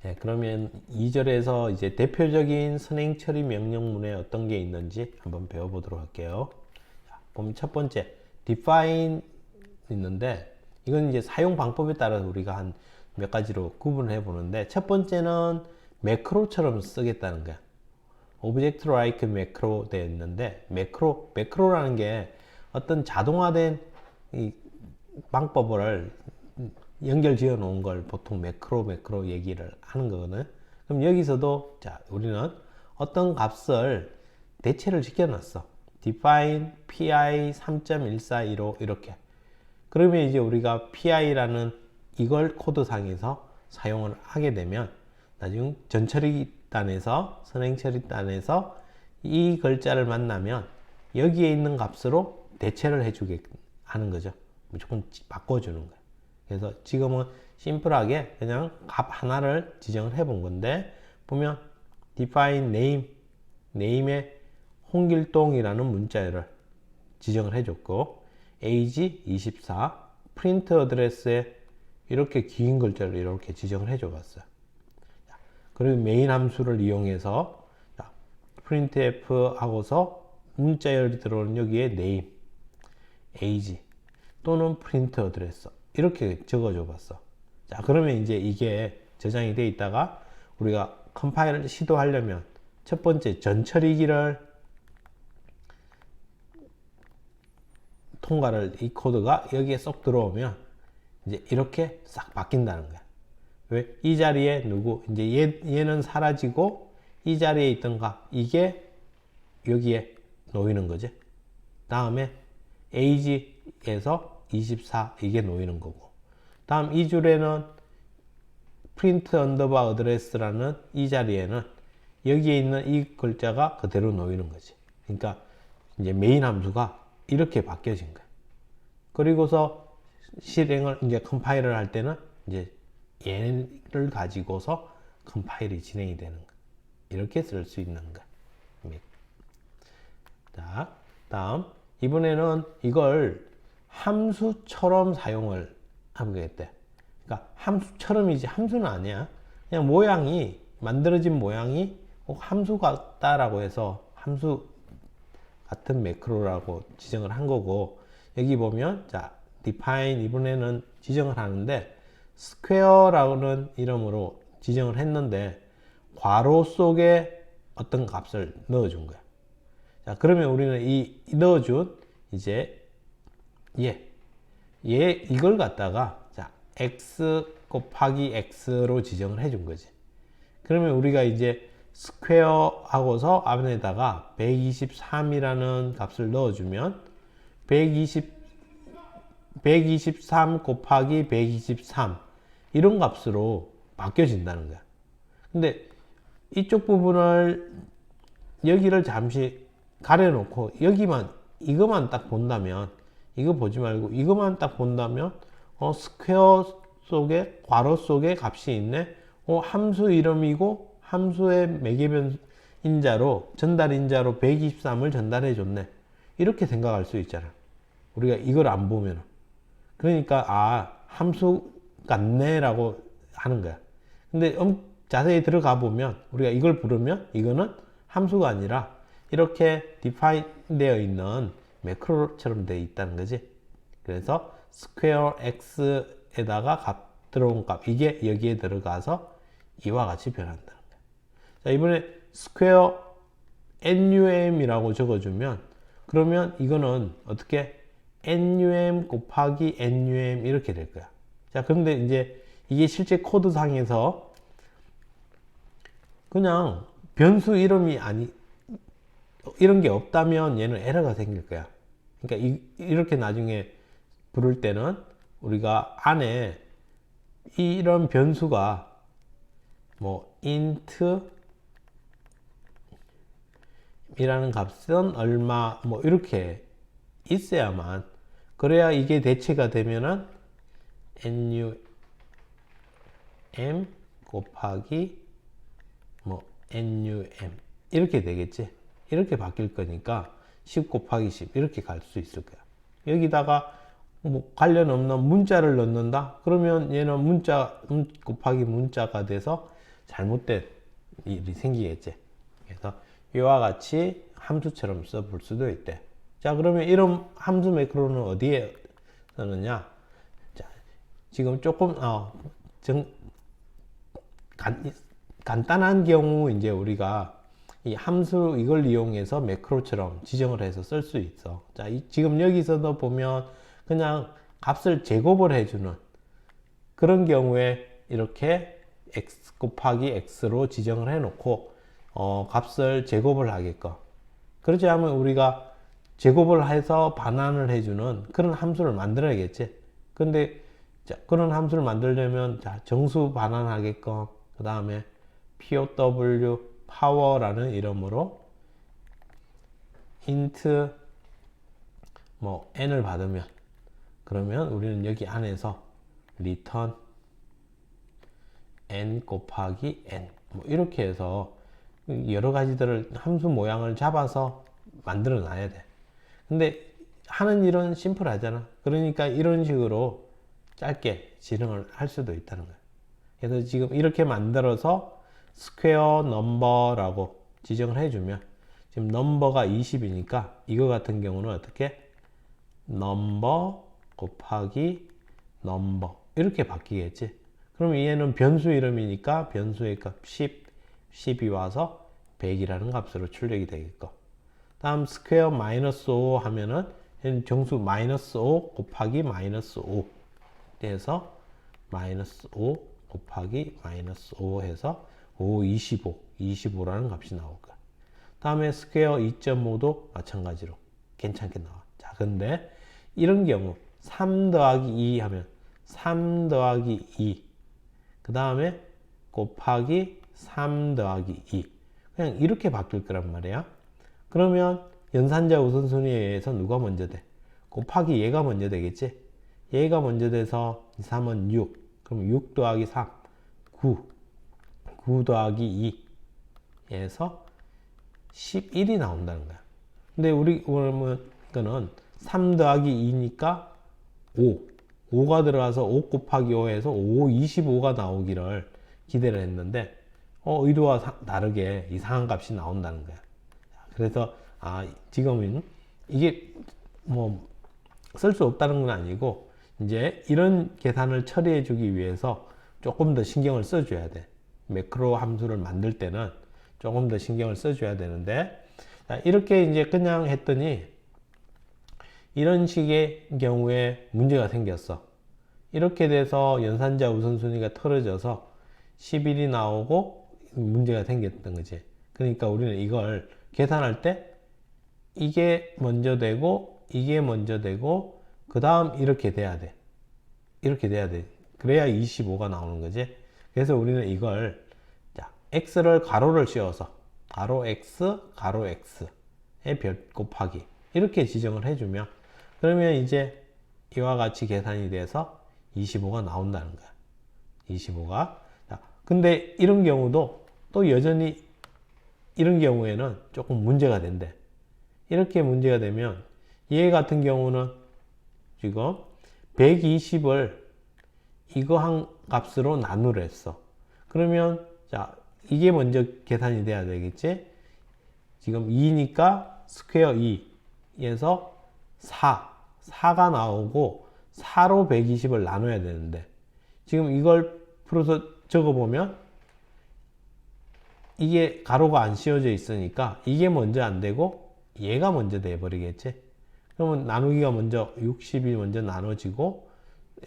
네, 그러면 2절에서 이제 대표적인 선행 처리 명령문에 어떤 게 있는지 한번 배워보도록 할게요. 자, 보면 첫 번째 define 있는데 이건 이제 사용 방법에 따라서 우리가 한 몇 가지로 구분을 해 보는데 첫 번째는 매크로처럼 쓰겠다는 거야. object like macro 되어 있는데 매크로라는 게 어떤 자동화된 이 방법을 연결 지어 놓은 걸 보통 매크로 얘기를 하는 거거든. 그럼 여기서도 자 우리는 어떤 값을 대체를 시켜놨어. define pi 3.1415 이렇게. 그러면 이제 우리가 pi라는 이걸 코드상에서 사용을 하게 되면 나중에 전처리단에서 선행처리단에서 이 글자를 만나면 여기에 있는 값으로 대체를 해주게 하는 거죠. 무조건 바꿔주는 거예요. 그래서 지금은 심플하게 그냥 값 하나를 지정을 해본 건데 보면 define name, name에 홍길동이라는 문자를 지정을 해줬고 age 24, print address에 이렇게 긴 글자를 이렇게 지정을 해줘 봤어요. 그리고 메인 함수를 이용해서 printf 하고서 문자열이 들어오는 여기에 name, age 또는 print address 이렇게 적어줘 봤어. 자, 그러면 이제 이게 저장이 돼 있다가 우리가 컴파일을 시도하려면 첫 번째 전처리기를 통과를 이 코드가 여기에 쏙 들어오면 이제 이렇게 싹 바뀐다는 거야. 왜? 이 자리에 누구 이제 얘는 사라지고 이 자리에 있던 값 이게 여기에 놓이는 거지. 다음에 age에서 24 이게 놓이는 거고. 다음 이 줄에는 print underbar address라는 이 자리에는 여기에 있는 이 글자가 그대로 놓이는 거지. 그러니까 이제 메인 함수가 이렇게 바뀌어진 거야. 그리고서 실행을 이제 컴파일을 할 때는 이제 얘를 가지고서 컴파일이 진행이 되는 거야. 이렇게 쓸 수 있는 거야. 자, 다음 이번에는 이걸 함수처럼 사용을 하겠대. 그러니까 함수처럼이지 함수는 아니야. 그냥 모양이 만들어진 모양이 함수 같다라고 해서 함수 같은 매크로라고 지정을 한 거고 여기 보면 자 define 이번에는 지정을 하는데 square라는 이름으로 지정을 했는데 괄호 속에 어떤 값을 넣어준 거야. 자 그러면 우리는 이 넣어준 이제 이걸 갖다가 자 x 곱하기 x로 지정을 해준 거지. 그러면 우리가 이제 스퀘어 하고서 앞에다가 123이라는 값을 넣어주면 123 곱하기 123 이런 값으로 바뀌어진다는 거야. 근데 이쪽 부분을 여기를 잠시 가려놓고 여기만 이것만 딱 본다면 이거 보지 말고 이것만 딱 본다면 스퀘어 속에 괄호 속에 값이 있네. 함수 이름이고 함수의 매개변 인자로 전달 인자로 123을 전달해 줬네. 이렇게 생각할 수 있잖아. 우리가 이걸 안 보면 그러니까 함수 같네 라고 하는 거야. 근데 자세히 들어가 보면 우리가 이걸 부르면 이거는 함수가 아니라 이렇게 define 되어 있는 매크로처럼 되어 있다는 거지. 그래서 square x에다가 값 들어온 값 이게 여기에 들어가서 이와 같이 변한다는 거야. 자 이번에 square num이라고 적어주면 그러면 이거는 어떻게 num 곱하기 num 이렇게 될 거야. 자 그런데 이제 이게 실제 코드상에서 그냥 변수 이름이 이런 게 없다면 얘는 에러가 생길 거야. 그러니까 이렇게 나중에 부를 때는 우리가 안에 이런 변수가 뭐 int 이라는 값은 얼마 뭐 이렇게 있어야만 그래야 이게 대체가 되면은 num 곱하기 뭐 num 이렇게 되겠지. 이렇게 바뀔 거니까 10 곱하기 10 이렇게 갈 수 있을 거야. 여기다가 뭐 관련 없는 문자를 넣는다? 그러면 얘는 문자 곱하기 문자가 돼서 잘못된 일이 생기겠지. 그래서 이와 같이 함수처럼 써볼 수도 있대. 자, 그러면 이런 함수 매크로는 어디에 쓰느냐? 자, 지금 조금 간단한 경우 이제 우리가 이 함수 이걸 이용해서 매크로처럼 지정을 해서 쓸 수 있어. 자, 지금 여기서도 보면 그냥 값을 제곱을 해주는 그런 경우에 이렇게 x 곱하기 x로 지정을 해놓고 값을 제곱을 하게끔. 그렇지 않으면 우리가 제곱을 해서 반환을 해주는 그런 함수를 만들어야겠지. 근데 자, 그런 함수를 만들려면 자, 정수 반환하게끔 그 다음에 POW 파워라는 이름으로 int 뭐 n을 받으면 그러면 우리는 여기 안에서 return n 곱하기 n 뭐 이렇게 해서 여러 가지들을 함수 모양을 잡아서 만들어 놔야 돼. 근데 하는 일은 심플하잖아. 그러니까 이런 식으로 짧게 지정을 할 수도 있다는 거야. 그래서 지금 이렇게 만들어서 스퀘어 넘버라고 지정을 해주면 지금 넘버가 20이니까 이거 같은 경우는 어떻게 넘버 곱하기 넘버 이렇게 바뀌겠지. 그럼 얘는 변수 이름이니까 변수의 값 10, 10이 와서 100이라는 값으로 출력이 되겠고, 다음 스퀘어 마이너스 5 하면은 정수 마이너스 5 곱하기 마이너스 5 해서 마이너스 5 곱하기 마이너스 5 해서 5, 25, 25라는 값이 나올 거야. 다음에 스퀘어 2.5도 마찬가지로 괜찮게 나와. 자, 근데 이런 경우 3 더하기 2 하면 3 더하기 2 그 다음에 곱하기 3 더하기 2 그냥 이렇게 바뀔 거란 말이야. 그러면 연산자 우선순위에 의해서 누가 먼저 돼? 곱하기 얘가 먼저 되겠지? 얘가 먼저 돼서 3은 6 그럼 6 더하기 3 9 9 더하기 2에서 11이 나온다는 거야. 근데 우리 그러면 이거는 3 더하기 2니까 5 5가 들어가서 5 곱하기 5에서 5, 25가 나오기를 기대를 했는데 의도와 다르게 이상한 값이 나온다는 거야. 그래서 지금은 이게 뭐 쓸 수 없다는 건 아니고 이제 이런 계산을 처리해 주기 위해서 조금 더 신경을 써줘야 돼. 매크로 함수를 만들 때는 조금 더 신경을 써줘야 되는데, 자, 이렇게 이제 그냥 했더니 이런 식의 경우에 문제가 생겼어. 이렇게 돼서 연산자 우선순위가 틀어져서 11이 나오고 문제가 생겼던 거지. 그러니까 우리는 이걸 계산할 때 이게 먼저 되고 이게 먼저 되고 그 다음 이렇게 돼야 돼. 이렇게 돼야 돼. 그래야 25가 나오는 거지. 그래서 우리는 이걸 자, x를 가로를 씌워서 가로 x 가로 x의 별 곱하기 이렇게 지정을 해주면 그러면 이제 이와 같이 계산이 돼서 25가 나온다는 거야. 25가. 자, 근데 이런 경우도 또 여전히 이런 경우에는 조금 문제가 된대. 이렇게 문제가 되면 얘 같은 경우는 지금 120을 이거 한 값으로 나누려 했어. 그러면 자, 이게 먼저 계산이 돼야 되겠지? 지금 2니까 스퀘어 2에서 4가 나오고 4로 120을 나눠야 되는데 지금 이걸 풀어서 적어보면 이게 가로가 안 씌워져 있으니까 이게 먼저 안 되고 얘가 먼저 돼 버리겠지. 그러면 나누기가 먼저 60이 먼저 나눠지고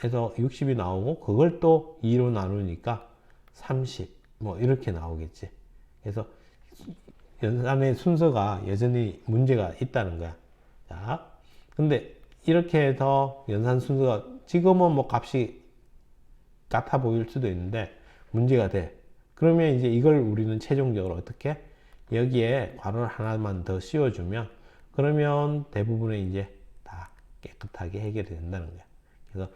해서 60이 나오고 그걸 또 2로 나누니까 30 뭐 이렇게 나오겠지. 그래서 연산의 순서가 여전히 문제가 있다는 거야. 자, 근데 이렇게 해서 연산 순서가 지금은 뭐 값이 같아 보일 수도 있는데 문제가 돼. 그러면 이제 이걸 우리는 최종적으로 어떻게 여기에 괄호를 하나만 더 씌워주면 그러면 대부분의 이제 다 깨끗하게 해결이 된다는 거야. 그래서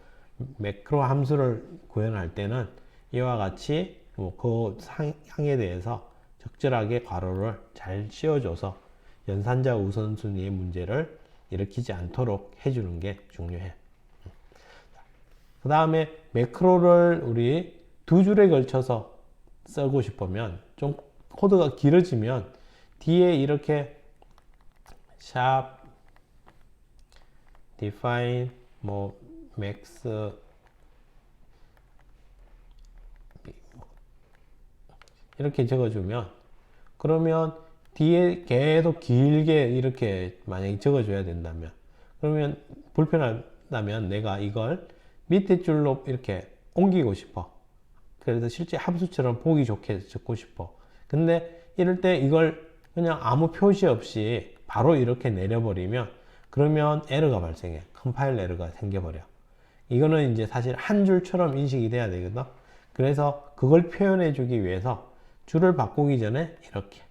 매크로 함수를 구현할 때는 이와 같이 그 상향에 대해서 적절하게 괄호를 잘 씌워줘서 연산자 우선순위의 문제를 일으키지 않도록 해주는 게 중요해. 그 다음에 매크로를 우리 두 줄에 걸쳐서 쓰고 싶으면 좀 코드가 길어지면 뒤에 이렇게 샵 define 뭐 max 이렇게 적어주면 그러면 뒤에 계속 길게 이렇게 만약에 적어줘야 된다면 그러면 불편하다면 내가 이걸 밑에 줄로 이렇게 옮기고 싶어. 그래서 실제 함수처럼 보기 좋게 적고 싶어. 근데 이럴 때 이걸 그냥 아무 표시 없이 바로 이렇게 내려버리면 그러면 에러가 발생해. 컴파일 에러가 생겨버려. 이거는 이제 사실 한 줄처럼 인식이 돼야 되거든. 그래서 그걸 표현해 주기 위해서 줄을 바꾸기 전에 이렇게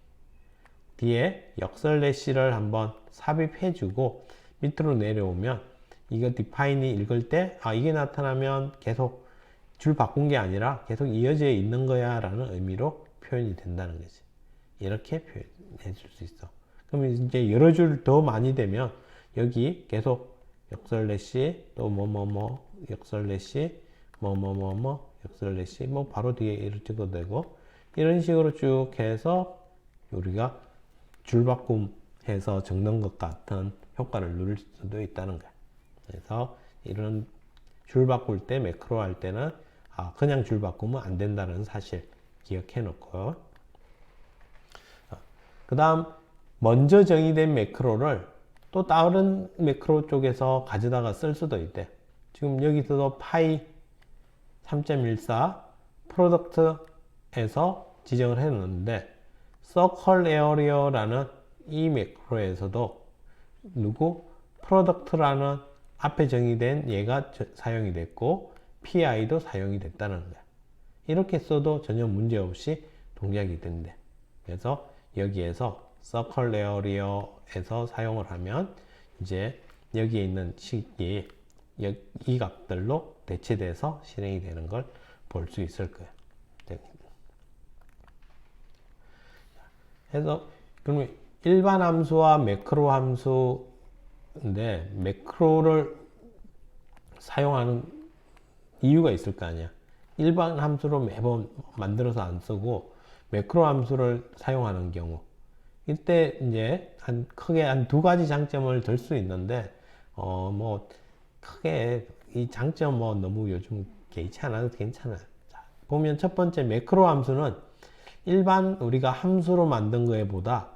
뒤에 역설래시를 한번 삽입해 주고 밑으로 내려오면 이거 define이 읽을 때 이게 나타나면 계속 줄 바꾼 게 아니라 계속 이어져 있는 거야 라는 의미로 표현이 된다는 거지. 이렇게 표현해 줄 수 있어. 그러면 이제 여러 줄 더 많이 되면 여기 계속 역설래시 또 뭐뭐뭐 역설래시 뭐뭐뭐뭐 역설래시 뭐 바로 뒤에 이렇게 찍어도 되고 이런 식으로 쭉 해서 우리가 줄 바꿈해서 적는 것 같은 효과를 누릴 수도 있다는 거야. 그래서 이런 줄 바꿀 때 매크로 할 때는 그냥 줄 바꾸면 안 된다는 사실 기억해 놓고 그 다음 먼저 정의된 매크로를 또 다른 매크로 쪽에서 가져다가 쓸 수도 있대. 지금 여기서도 파이 3.14 프로덕트에서 지정을 해 놓는데 서클 에어리어라는 이 매크로에서도 프로덕트라는 앞에 정의된 얘가 사용이 됐고 PI도 사용이 됐다는 거야. 이렇게 써도 전혀 문제없이 동작이 된대. 그래서 여기에서 서클 에어리어에서 사용을 하면 이제 여기에 있는 식이 이 값들로 대체돼서 실행이 되는 걸 볼 수 있을 거야. 그래서 그러면 일반 함수와 매크로 함수인데 매크로를 사용하는 이유가 있을 거 아니야. 일반 함수로 매번 만들어서 안 쓰고 매크로 함수를 사용하는 경우 이때 이제 크게 한 두 가지 장점을 들 수 있는데 뭐 크게 이 장점 뭐 너무 요즘 개의치 않아도 괜찮아. 자, 보면 첫 번째 매크로 함수는 일반 우리가 함수로 만든 거에 보다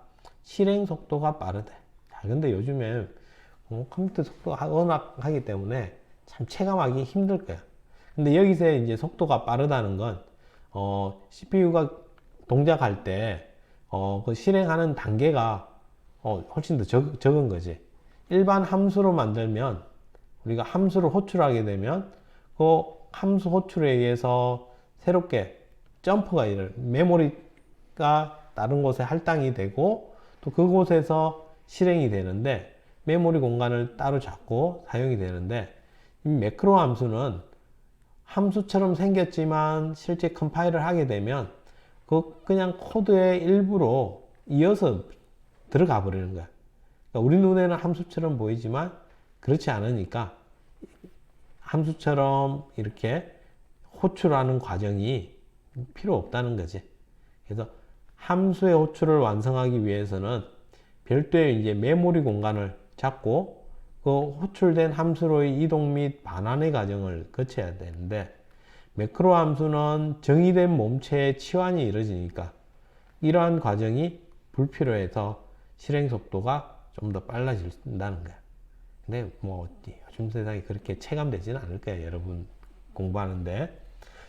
실행 속도가 빠르대. 자, 근데 요즘에 컴퓨터 속도가 워낙 하기 때문에 참 체감하기 힘들 거야. 근데 여기서 이제 속도가 빠르다는 건 CPU가 동작할 때 그 실행하는 단계가 훨씬 더 적은 거지. 일반 함수로 만들면 우리가 함수를 호출하게 되면 그 함수 호출에 의해서 새롭게 점프가 메모리가 다른 곳에 할당이 되고 또 그곳에서 실행이 되는데 메모리 공간을 따로 잡고 사용이 되는데 이 매크로 함수는 함수처럼 생겼지만 실제 컴파일을 하게 되면 그냥 코드의 일부로 이어서 들어가 버리는 거야. 그러니까 우리 눈에는 함수처럼 보이지만 그렇지 않으니까 함수처럼 이렇게 호출하는 과정이 필요 없다는 거지. 그래서 함수의 호출을 완성하기 위해서는 별도의 이제 메모리 공간을 잡고 그 호출된 함수로의 이동 및 반환의 과정을 거쳐야 되는데 매크로 함수는 정의된 몸체의 치환이 이루어지니까 이러한 과정이 불필요해서 실행 속도가 좀 더 빨라진다는 거야. 근데 뭐 요즘 세상에 그렇게 체감되지는 않을 거예요. 여러분 공부하는데.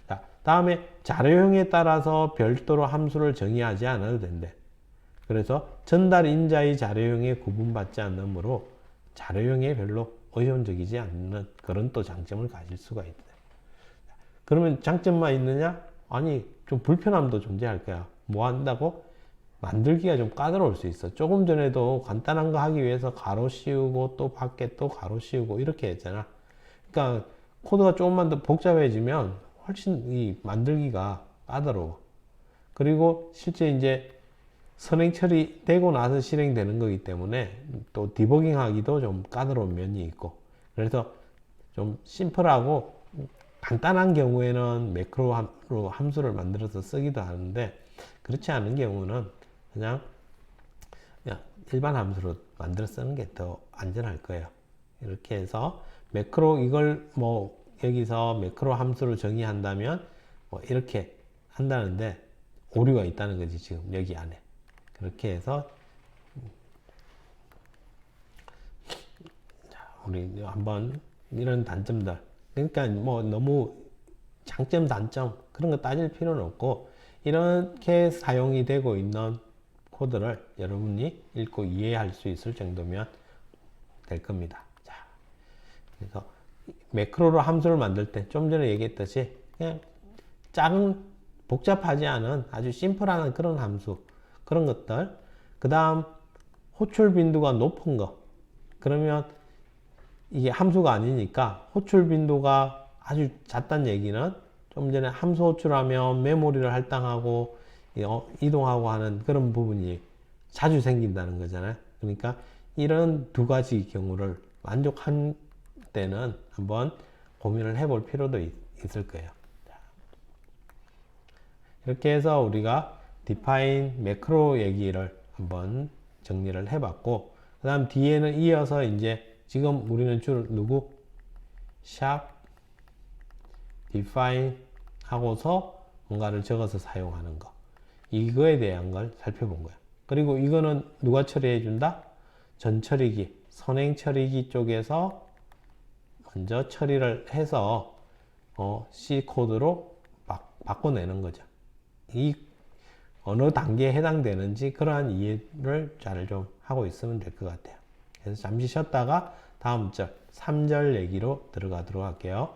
자, 다음에 자료형에 따라서 별도로 함수를 정의하지 않아도 된대. 그래서 전달 인자의 자료형에 구분받지 않으므로 자료형에 별로 의존적이지 않는 그런 또 장점을 가질 수가 있다. 그러면 장점만 있느냐? 아니, 좀 불편함도 존재할 거야. 뭐 한다고? 만들기가 좀 까다로울 수 있어. 조금 전에도 간단한 거 하기 위해서 가로 씌우고 또 밖에 또 가로 씌우고 이렇게 했잖아. 그러니까 코드가 조금만 더 복잡해지면 훨씬 이 만들기가 까다로워. 그리고 실제 이제 선행 처리되고 나서 실행되는 거기 때문에 또 디버깅 하기도 좀 까다로운 면이 있고 그래서 좀 심플하고 간단한 경우에는 매크로로 함수를 만들어서 쓰기도 하는데, 그렇지 않은 경우는 그냥 일반 함수로 만들어 쓰는 게 더 안전할 거예요. 이렇게 해서 매크로, 이걸 뭐 여기서 매크로 함수로 정의한다면 뭐 이렇게 한다는데 오류가 있다는 거지, 지금 여기 안에. 그렇게 해서 우리 한번 이런 단점들, 그러니까 뭐 너무 장점 단점 그런 거 따질 필요는 없고, 이렇게 사용이 되고 있는 코드를 여러분이 읽고 이해할 수 있을 정도면 될 겁니다. 자, 그래서 매크로로 함수를 만들 때 좀 전에 얘기했듯이 그냥 작은 복잡하지 않은 아주 심플한 그런 함수, 그런 것들, 그 다음 호출 빈도가 높은 거, 그러면 이게 함수가 아니니까 호출 빈도가 아주 잦다는 얘기는 좀 전에 함수 호출하면 메모리를 할당하고 이동하고 하는 그런 부분이 자주 생긴다는 거잖아요. 그러니까 이런 두 가지 경우를 만족한 때는 한번 고민을 해볼 필요도 있을 거예요. 이렇게 해서 우리가 define 매크로 얘기를 한번 정리를 해봤고, 그 다음 뒤에는 이어서 이제 지금 우리는 주로 누구? 샵 define 하고서 뭔가를 적어서 사용하는 거, 이거에 대한 걸 살펴본 거야. 그리고 이거는 누가 처리해 준다? 전처리기, 선행 처리기 쪽에서 먼저 처리를 해서 C 코드로 바꿔내는 거죠. 이 어느 단계에 해당되는지 그러한 이해를 잘 좀 하고 있으면 될 것 같아요. 그래서 잠시 쉬었다가 다음 절 3절 얘기로 들어가도록 할게요.